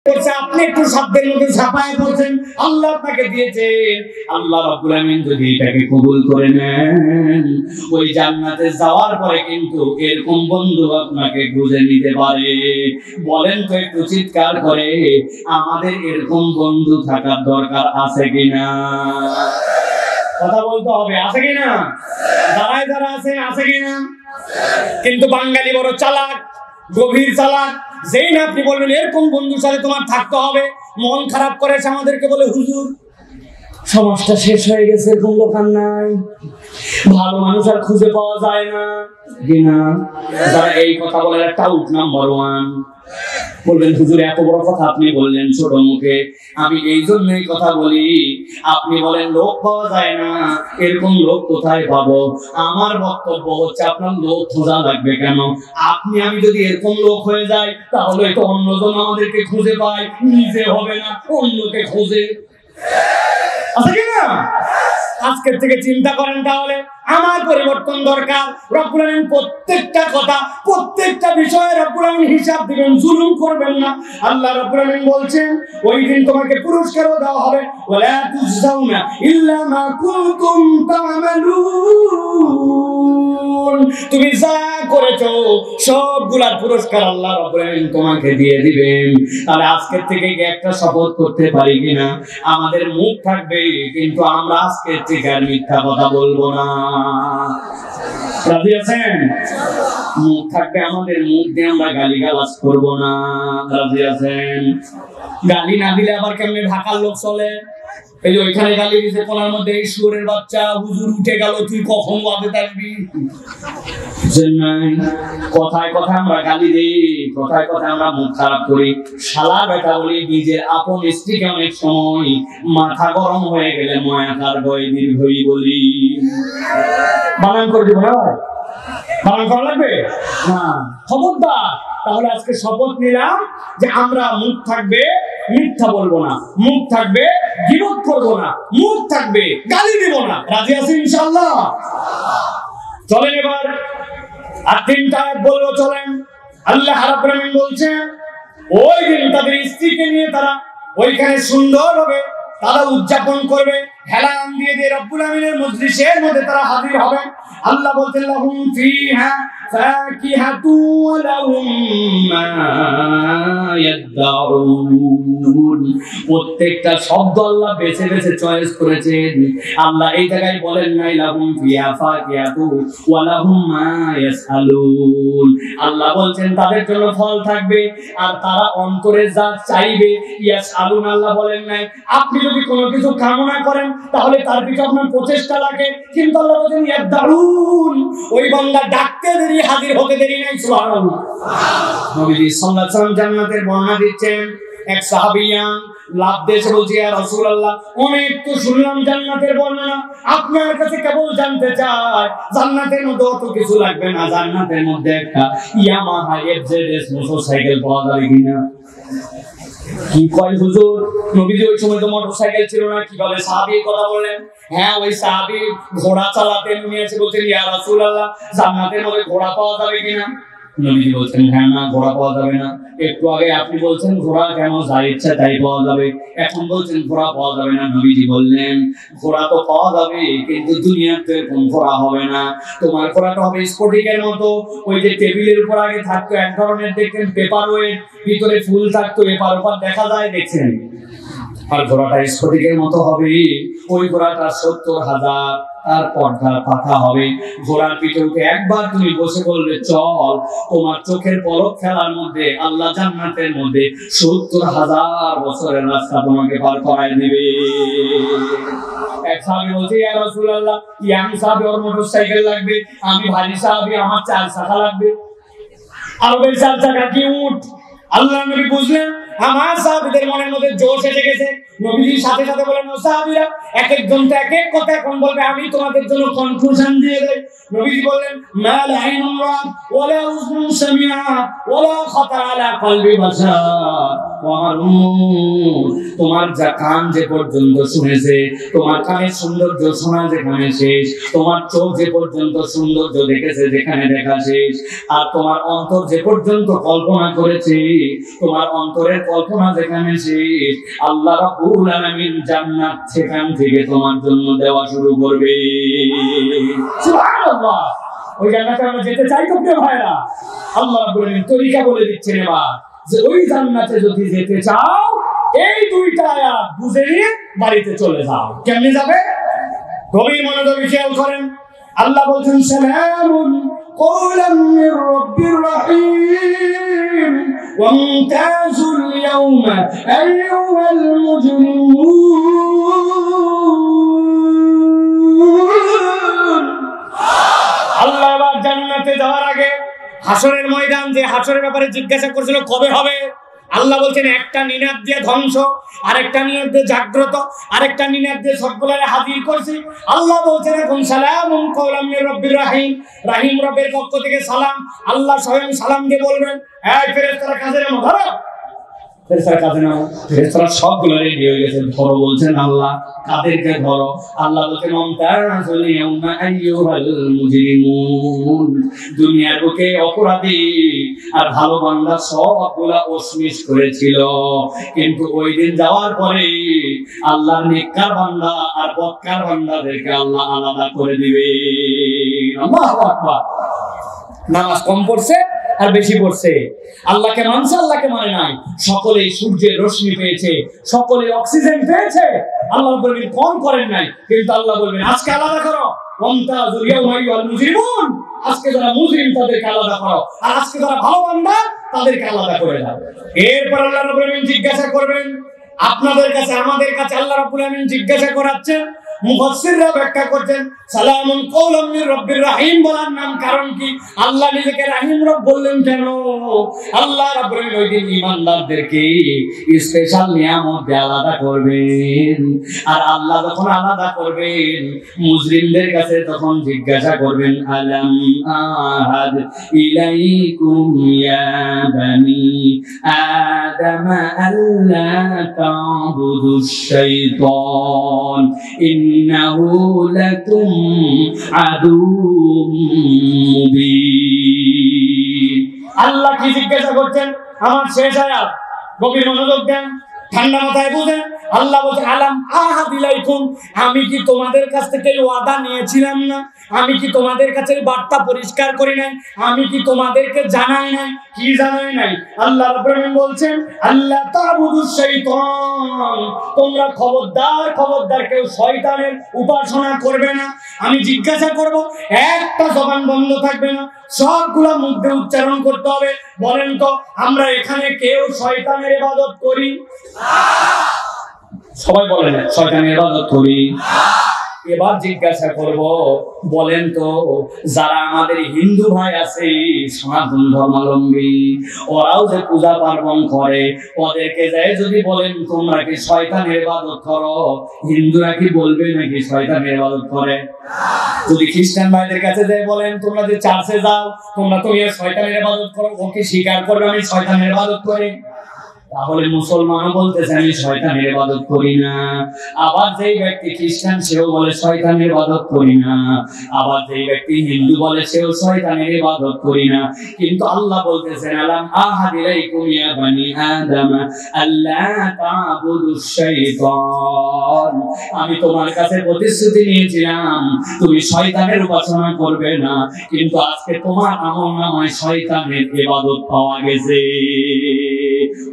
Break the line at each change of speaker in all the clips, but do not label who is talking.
আপনি একটু সাধ্যের মধ্যে ঝাঁপায় পড়ছেন, আল্লাহ আপনাকে দিয়েছেন। আল্লাহ রাব্বুল আমিন যদি এটাকে কবুল করে নেন, ওই জান্নাতে যাওয়ার পরে কিন্তু এরকম বন্ধু আপনাকে খুঁজে নিতে পারে। বলেন তো একটু চিৎকার করে, আমাদের এরকম বন্ধু থাকার দরকার আছে কিনা? কথা বলতে হবে, আছে কিনা? যারা আছে কিনা? কিন্তু বাঙালি বড় চালাক, গভীর চালাক। যেই না আপনি বলবেন এরকম বন্ধুর সাথে তোমার থাকতে হবে, মন খারাপ করেছে আমাদেরকে বলে হুজুর সমাজটা শেষ হয়ে গেছে, এরকম লোক আর নাই, ভালো মানুষ আর খুঁজে পাওয়া যায় না কিনা? যারা এই কথা বলে টাউট নাম্বার 1 বলবেন হুজুর এত বড় কথা আপনি বললেন ছোট মুখে। আমি এই জন্যই কথা বলি, আপনি বলেন লোক পাওয়া যায় না, এরকম লোক কোথায় পাবো? আমার বক্তব্য হচ্ছে আপনার লোক খোঁজা লাগবে কেন? আমি যদি এরকম লোক হয়ে যাই, তাহলে তো অন্যজন আমাদেরকে খুঁজে পায়, নিজে হবে না অন্যকে খোঁজে, আছে কিনা? আজকের থেকে চিন্তা করেন, তাহলে আমার পরিবর্তন দরকার। রব্বুল আমিন প্রত্যেকটা কথা, প্রত্যেকটা বিষয়ে রব্বুল আমিন হিসাব দিবেন, জুলুম করবেন না। আল্লাহ রব্বুল আমিন বলছেন ওই দিন তোমাকে পুরস্কারও দেওয়া হবে, ওয়ালা তুজজাউনা ইল্লা মা কুনতুম তা'মালুন। তুমি যা করেছো সবগুলার পুরস্কার আল্লাহ রব্বুল আমিন তোমাকে দিয়ে দিবেন। তাহলে আজকের থেকে একটা শপথ করতে পারি কিনা, আমাদের মুখ থাকবে কিন্তু আমরা আজকের থেকে আর মিথ্যা কথা বলবো না। রাজি আছেন? মুখ থাকবে আমাদের, মুখ দিয়ে আমরা গালিগালাজ করবো না। রাজি আছেন? গালি না দিলে আবার কেমনে ঢাকার লোক চলে? এই যে ওইখানে গালি দিতে কোনার মধ্যে, এই শুয়োরের বাচ্চা হুজুর উঠে গেল, তুই কখন ওয়াজে থাকবি? কথায় কথায় আমরা গালি দিই, কথায় কথায় আমরা মুখ খারাপ করি, শালা বেটা বলি, নিজের আপন স্ত্রীকে অনেক সময় মাথা গরম হয়ে গেলে ময়াকার বই দীর্ঘই বলি। বানান করে দিব না? বানান করা লাগবে না, খবরদার। তাহলে আজকে শপথ নিলাম যে আমরা মুখ থাকবে মিথ্যা বলবো না, মুখ থাকবে গীবত করবো না, মুখ থাকবে গালি দিব না। রাজি আছি ইনশাআল্লাহ? চলেন এবার আর 3টা আয়াত বলবো, চলেন। আল্লাহ রাব্বুল আমিন বলছেন ওই দিন তাদের স্ত্রীকে নিয়ে তারা ওইখানে সুন্দর হবে তারা উদযাপন করবে, হেলান দিয়ে দিয়ে রব্বুল আমিনের মজলিসের মধ্যে তারা হাজির হবে। আল্লাহ বলতেন লাহুম ফিহা ফাকিহাতু ওয়া লাহুম মা ইয়াদউন। প্রত্যেকটা শব্দ আল্লাহ বেছে বেছে চয়েস করেছেন। আল্লাহ এই জায়গায় বলেন নাই লাহুম ফিহা ফাকিহাতু ওয়া লাহুম মা ইয়াসআলুন। আল্লাহ বলছেন তাদের জন্য ফল থাকবে আর তারা অন্তরে যা চাইবে। ইয়াসআলুন আল্লাহ বলেন নাই আপনি যদি কোনো কিছু কামনা করেন তাহলে তার পিছনে আপনার প্রচেষ্টা লাগে, কিন্তু আল্লাহ বলেন ইয়াদউন, ওই বান্দা ডাকতে দেরি হাজির হতে দেরি নাই। সুবহানাল্লাহ। নবীজি সাল্লাল্লাহু আলাইহি ওয়াসাল্লাম জান্নাতের বর্ণনা দিচ্ছেন। এক সাহাবিয়া লাভ দিয়েছে, বলছে ইয়া রাসূলুল্লাহ অনেক তো শুনলাম জান্নাতের বর্ণনা, আপনার কাছে কেবল জানতে চাই জান্নাতের মধ্যে অত কিছু লাগবে না, জান্নাতের মধ্যে একটা ইয়ামাহা এফজেডএস মোটরসাইকেল পাওয়া যাবে কিনা? কি কয় হুজুর, নবীজি ওই সময় তো মোটরসাইকেল ছিল না, কিভাবে সাহাবী কথা বললেন? হ্যাঁ, ওই সাহাবী ঘোড়া চালাতেন, উনি এসে বলছেন ইয়া রাসূলুল্লাহ জান্নাতের মধ্যে ঘোড়া পাওয়া যাবে কিনা? নবীজি বলছেন হ্যাঁ, না ঘোড়া পাওয়া যাবে না। একটু আগে আপনি বলছেন ঘোড়া কেন, যা ইচ্ছা তাই পাওয়া যাবে, এখন বলছেন ঘোড়া পাওয়া যাবে না। নবীজি বললেন ঘোড়া তো পাওয়া যাবে, কিন্তু দুনিয়াতে এরকম ঘোড়া হবে না। তোমার ঘোড়াটা হবে স্ফটিকের মতো, ওই যে টেবিলের উপর আগে থাকতো এক ধরনের, দেখতেন পেপার ওয়েট, ভিতরে ফুল থাকতো, এপার ওপার দেখা যায়, দেখছেন? আর ঘোড়াটা স্ফটিকের মতো হবে। ওই ঘোড়াটা 70,000 তার পর্দা পাতা হবে। ঘোড়ার পিঠে উঠে একবার তুমি বসে বলবে চল, তোমার চোখের পলক ফেলার মধ্যে আল্লাহ জান্নাতের মধ্যে 70,000 বছরের রাস্তা তোমাকে পার করায় দিবে। এক সাহাবী বলছে ইয়া রাসূলুল্লাহ, ইয়াং সাহাবী ওর মোটরসাইকেল লাগবে, আমি ভারী সাহাবী আমার 4 চাকা লাগবে। আরবের 4 চাকা কি উট? আল্লাহ নবী বুঝলেন আমার সাহাবীদের মনের মধ্যে জোশ এসে গেছে। নবীজির সাথে সাথে বলেন ও সাহাবীরা এক একজন তো এক এক কথা এখন বলবে, আমি তোমাদের জন্য কনক্লুশন দিয়ে দেই। নবীজি বললেন মা লা আইনুন রাআত ওয়ালা উযুনুন সামিআত ওয়ালা খাতার আলা কলবি বাশার। তোমার যা কান যে পর্যন্ত শুনেছে, তোমার কানের সৌন্দর্য শোনা যেখানে শেষ, তোমার চোখ যে পর্যন্ত সৌন্দর্য দেখেছে যেখানে দেখা শেষ, আর তোমার অন্তর যে পর্যন্ত কল্পনা করেছে, তোমার অন্তরের কল্পনা যেখানে শেষ, আল্লাহ রাব্বুল আলামিন জান্নাত সেখান থেকে তোমার জন্য দেওয়া শুরু করবে। সুবহানাল্লাহ। ওই জান্নাতে আমরা যেতে চাই তো প্রিয় ভাইরা, আল্লাহ রাব্বুল আলামিন তরিকা বলে দিচ্ছেন এবার যে ওই জান্নাতে যদি যেতে চাও এই দুইটা আয়াত বুঝে নিয়ে বাড়িতে চলে যাও। কেমনে যাবে? গভীর মনোযোগে খেয়াল করেন। আল্লাহ বলছেন সালামুন কওলাম মির রাব্বির রহিম ওয়ামতাজুল ইয়াওমা আইয়ুহাল মুজরিমুন। আল্লাহ আবার জান্নাতে যাওয়ার আগে হাসরের ময়দান, যে হাসরের ব্যাপারে জিজ্ঞাসা করেছিল কবে হবে, আল্লাহ বলছেন একটা নিনাদ দিয়ে ধ্বংস, আরেকটা নিনাদ দিয়ে জাগ্রত, আরেকটা নিনাদ দিয়ে সবগুলারে হাজির করছি। আল্লাহ বলছেন এখন সালামুন কওলাম মির রাব্বির রহিম, রহিম রবের পক্ষ থেকে সালাম। আল্লাহ স্বয়ং সালাম দিয়ে বলবেন, এই ফেরেশতারা কাজে নামো, ধরো। ফেরেশতারা কাজে নামো। ফেরেশতারা সবগুলো রেডি হয়ে গেছে, ধরো বলছেন আল্লাহ। কাদেরকে ধরো? আল্লাহ বলছেন আমতাজুল ইয়াওমা আইয়ুহাল মুজরিমুন। দুনিয়ার বুকে অপরাধী আর ভালো বান্দা সবগুলা ওসমিস করেছিল, কিন্তু ওই দিন যাওয়ার পরে আল্লাহর নেককার বান্দা আর বদকার বান্দাদেরকে আল্লাহ আলাদা করে দিবে। আল্লাহু আকবার। নামাজ কম পড়ছে আর বেশি পড়ছে, আল্লাহকে মানছে আল্লাহকে মানে নাই, সকলেই সূর্যের রশ্মি পেয়েছে, সকলে অক্সিজেন পেয়েছে, আল্লাহ বলবেন কম করেন নাই, কিন্তু আল্লাহ বলবেন আজকে আলাদা করো। ওয়ামতাজুল ইয়াওমা আইয়ুহাল মুজরিমুন। আজকে যারা মুজরিম তাদেরকে আলাদা করো, আর আজকে যারা ভালো বান্দা তাদেরকে আলাদা করে দাও। এরপর আল্লাহ রাব্বুল আলামিন জিজ্ঞাসা করবেন আপনাদের কাছে, আমাদের কাছে আল্লাহ রাব্বুল আলামিন জিজ্ঞাসা করাচ্ছেন। মুফাসসিররা ব্যাখ্যা করছেন সালামুন কওলাম মির রাব্বির রহিম বলার নাম কারণ কি? আল্লাহ নিজেকে রহিম রব বললেন কেন? আল্লাহ রাব্বুল আলামিন ওই দিন ঈমানদারদেরকে স্পেশাল নিয়ামত দিয়ে আলাদা করবেন, আর আল্লাহ যখন আলাদা করবেন মুজরিমদের কাছে তখন জিজ্ঞাসা করবেন আলাম আহাদ ইলাইকুম ইয়া বানি আদম আল্লা তা'বুদুশ শাইতান ইন্নাহু লাকুম আদুউম মুবিন। আল্লাহ কি জিজ্ঞাসা করছেন? আমার শেষ আয়াত, গভীর মনোযোগ দেন, ঠান্ডা মাথায় বুঝেন। আল্লাহ বলছে আলাম আহাদ ইলাইকুম, আমি কি তোমাদের কাছ থেকে ওয়াদা নিয়েছিলাম না? আমি কি তোমাদের কাছে বার্তা পরিষ্কার করি নাই? আমি কি তোমাদেরকে জানাই নাই? কি জানাই নাই? আল্লাহ রাব্বুল আলামিন বলছেন আল্লাহ তা'বুদুশ শাইতান, তোমরা খবরদার খবরদার কেউ শয়তানের উপাসনা করবে না। আমি জিজ্ঞাসা করব, একটা জবান বন্ধ থাকবে না, সবগুলা মুখ দিয়ে উচ্চারণ করতে হবে। বলেন তো আমরা এখানে কেউ শয়তানের ইবাদত করি? সবাই বলেন শয়তানের ইবাদত করি। এবার জিজ্ঞাসা করব, বলেন তো যারা আমাদের হিন্দু ভাই আছে সনাতন ধর্মাবলম্বী, ওরাও যে পূজা পার্বণ করে, ওদেরকে যায় যদি বলেন তোমরা কি শয়তানের ইবাদত করো, হিন্দুরা কি বলবে নাকি শয়তানের ইবাদত করে? যদি খ্রিস্টান ভাইদের কাছে যায় বলেন তোমরা যে চার্চে যাও, তোমরা তো শয়তানের ইবাদত করো, ও কি স্বীকার করবে আমি শয়তানের ইবাদত করি? তাহলে মুসলমানও বলতেছে আমি শয়তানের ইবাদত করি না। আবার যেই ব্যক্তি খ্রিস্টান সেও বলে শয়তানের ইবাদত করি না, আবার যেই ব্যক্তি হিন্দু বলে সেও শয়তানের ইবাদত করি না। কিন্তু আল্লাহ বলতেছেন আলাম আহাদ ইলাইকুম ইয়া বানি আদম আল্লা তা'বুদুশ শাইতান, আমি তোমার কাছে প্রতিশ্রুতি নিয়েছিলাম তুমি শয়তানের উপাসনা করবে না, কিন্তু আজকে তোমার আমলনামায় শয়তানের ইবাদত পাওয়া গেছে।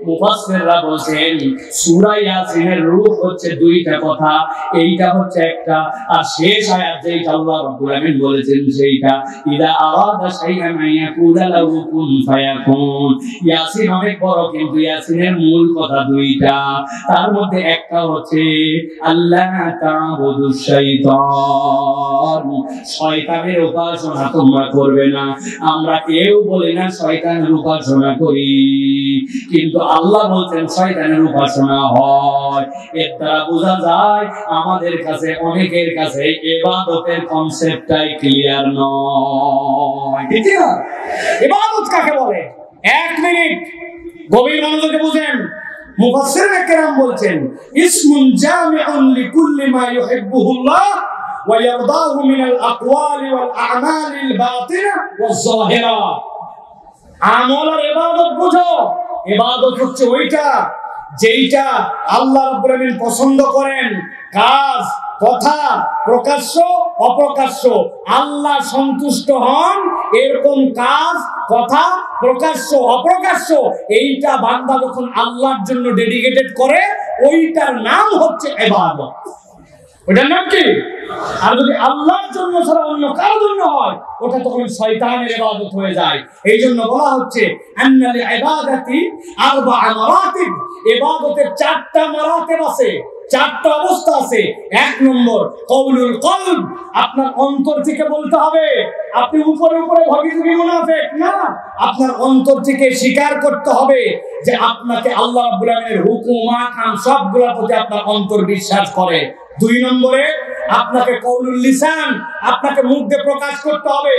মুফাসসিররা বলেন সূরা ইয়াসিনের রূহ হচ্ছে দুইটা কথা, এইটা হচ্ছে একটা, আর শেষ আয়াত যেটা আল্লাহ রাব্বুল আলামিন বলেছেন সেইটা ইদা আরাদা শাইআন ইয়াকুলা লাহু কুন ফায়াকুন। ইয়াসিন অনেক বড়, কিন্তু ইয়াসিনের মূল কথা দুইটা, তার মধ্যে একটা হচ্ছে আল্লাহ তা'বুদুশ শাইতান, শয়তানের উপাসনা তোমরা করবে না। আমরা কেউ বলি না শয়তানের উপাসনা করি, কিন্তু আল্লাহ বলছেন শয়তানের উপাসনা হয়। এর দ্বারা বোঝা যায় আমাদের কাছে অনেকের কাছে ইবাদতের কনসেপ্টটাই ক্লিয়ার নয়। ঠিক না? ইবাদত কাকে বলে? এক মিনিট গভীর মনোযোগে বুঝেন। মুফাসসিরুন কিরাম বলছেন ইসমুন জামিউন লিকুল্লি মা ইউহিব্বুহুল্লাহ ওয়া ইয়ারদাহু মিনাল আকওয়ালি ওয়াল আ'মালিল বাতিনা ওয়াজ যাহিরা। আমল আর ইবাদত বুঝো, ইবাদত হচ্ছে ওইটা যেইটা আল্লাহ রাব্বুল আলামিন পছন্দ করেন, কাজ কথা প্রকাশ্য অপ্রকাশ্য আল্লাহ সন্তুষ্ট হন এরকম কাজ কথা প্রকাশ্য অপ্রকাশ্য এইটা বান্দা যখন আল্লাহর জন্য ডেডিকেটেড করে ওইটার নাম হচ্ছে ইবাদত। ওটার নাম কি? আর যদি আল্লাহর জন্য ছাড়া অন্য কারোর জন্য হয় ওটা তখন শয়তানের ইবাদত হয়ে যায়। এই জন্য বলা হচ্ছে আন্নাল ইবাদাতি আরবা মারাতিব, ইবাদতের চারটা মারাতিব আছে, চারটা অবস্থা আছে। এক নম্বর কওলুল কলব, আপনার অন্তর থেকে বলতে হবে। আপনি উপরে উপরে ভগিনী মুনাফিক না, আপনার অন্তর থেকে স্বীকার করতে হবে যে আপনাকে আল্লাহ রাব্বুল আলামিনের হুকুম আহকাম সবগুলোর প্রতি আপনার অন্তর বিশ্বাস করে। দুই নম্বরে আপনাকে কওলুল লিসান, আপনাকে মুখ দিয়ে প্রকাশ করতে হবে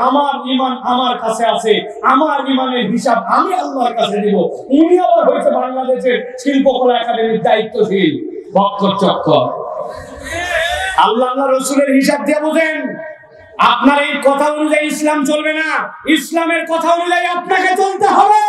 আমার ঈমান আমার কাছে আছে, আমার ঈমানের হিসাব আমি আল্লাহর কাছে দিব। উনি আবার হয়েছে বাংলাদেশের শিল্পকলা একাডেমির দায়িত্বশীল বক্কর চক্কর। আল্লাহ রাসূলের হিসাব দিয়ে বোঝেন। আপনার এই কথা অনুযায়ী ইসলাম চলবে না, ইসলামের কথা অনুযায়ী আপনাকে চলতে হবে।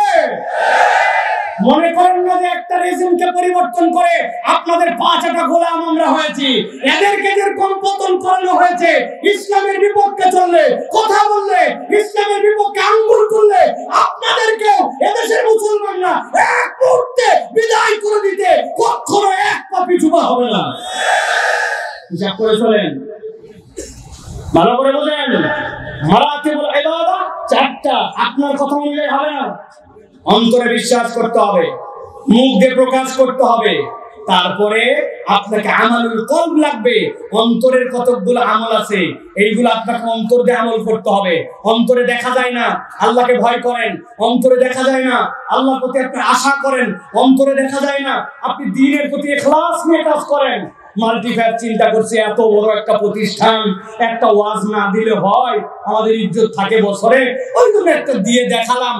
মনে করেন না যে একটা রেজিমকে পরিবর্তন করে আপনাদের পাঁচটা গোলাম আমরা হয়েছি, এদেরকে যেরকম পতন করানো হয়েছে ইসলামের বিপক্ষে চললে কথা বললে ইসলামের বিপক্ষে আঙ্গুল তুললে আপনাদেরকেও এদেশের মুসলমানরা এক মুহূর্তে বিদায় করে দিতে কখনো এক পা পিছু পা হবে না। হিসাব করে চলেন, ভালো করে বোঝেন। মারাতিবুল ইবাদত চারটা, আপনার কথা অনুযায়ী হবে না। অন্তরে বিশ্বাস করতে হবে, মুখ দিয়ে প্রকাশ করতে হবে, তারপরে আপনাকে আমালুল কলব লাগবে। অন্তরের কতগুলো আমল আছে, এইগুলো আপনাকে অন্তর দিয়ে আমল করতে হবে। অন্তরে দেখা যায় না আল্লাহকে ভয় করেন, অন্তরে দেখা যায় না আল্লাহর প্রতি আপনি আশা করেন, অন্তরে দেখা যায় না আপনি দ্বীনের প্রতি ইখলাস নিয়ে কাজ করেন। মাল্টিফ্যাট চিন্তা করছে এত বড় একটা প্রতিষ্ঠান, একটা ওয়াজ না দিলে হয়, আমাদের ইজ্জত থাকে বছরে, ওই জন্য একটা দিয়ে দেখালাম।